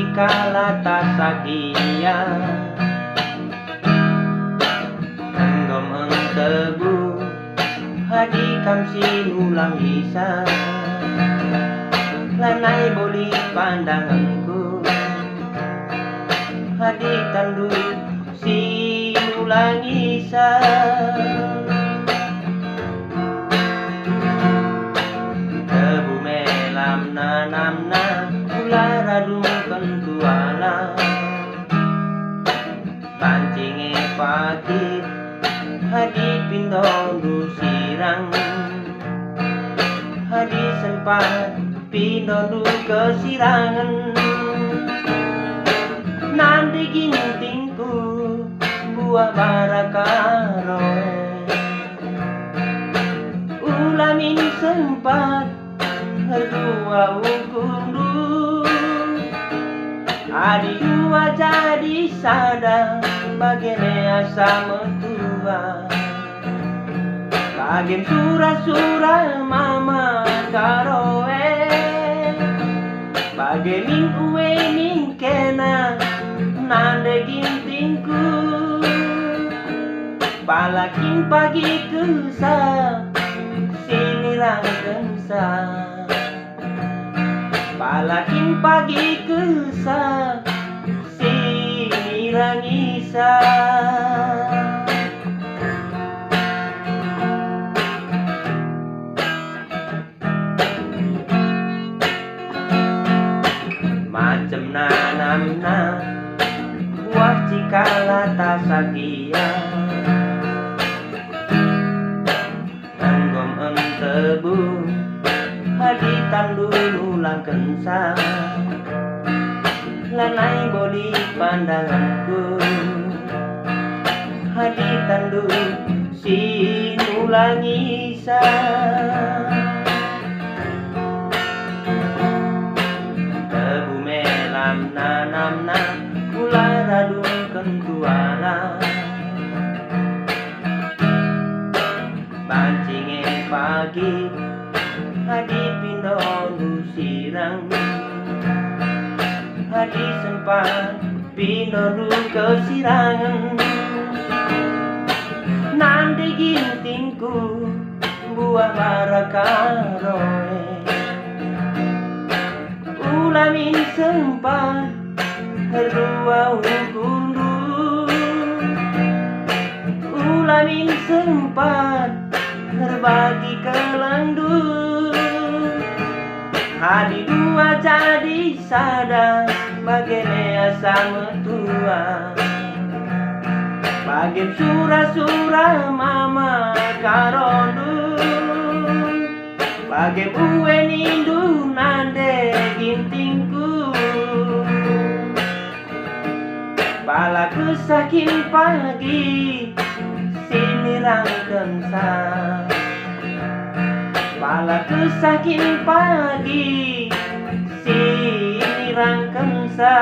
cikala tasakia Enggom eng tebu hadi kam sinulang isa Lanai boli pandanganku hadi tandu sinulang isa Tebu melam nanamna radung kentuala Pancinge pakit hadi pindondu sirang hadi sempat pindondu kesirangan Nanti gintingku buah barakaroe Ulamin sempat dua ukundu Adi dua jadi sada Bagene asa metua Bagem sura-sura mama karoe Bagemin uwe min kena Nande gintingku Palakin pagi kusa Sinirang kensa Palakin pagi kusa sinirang isa Macem nanamna buah cikala tasakia Enggom eng tebu hadi tandu ulang kensa Lanai boli pandanganku hadi tandu sinulang isa Tebu melam nanamna kula radung kentuala Pancinge pagi hadi pindondu sirang hadi sempat pindondu kesirangan Nanti gintingku buah barakaroe Ulamin sempat dua ukundu Ulamin sempat berbagi kelandu Hadi dua jadi sada Bagene asa metua Bagem sura-sura mama karondu Bagem uwe nindu nande gintingku Pala kesakin pagi sinirang kensa Pala kesakin pagi sinirang kensa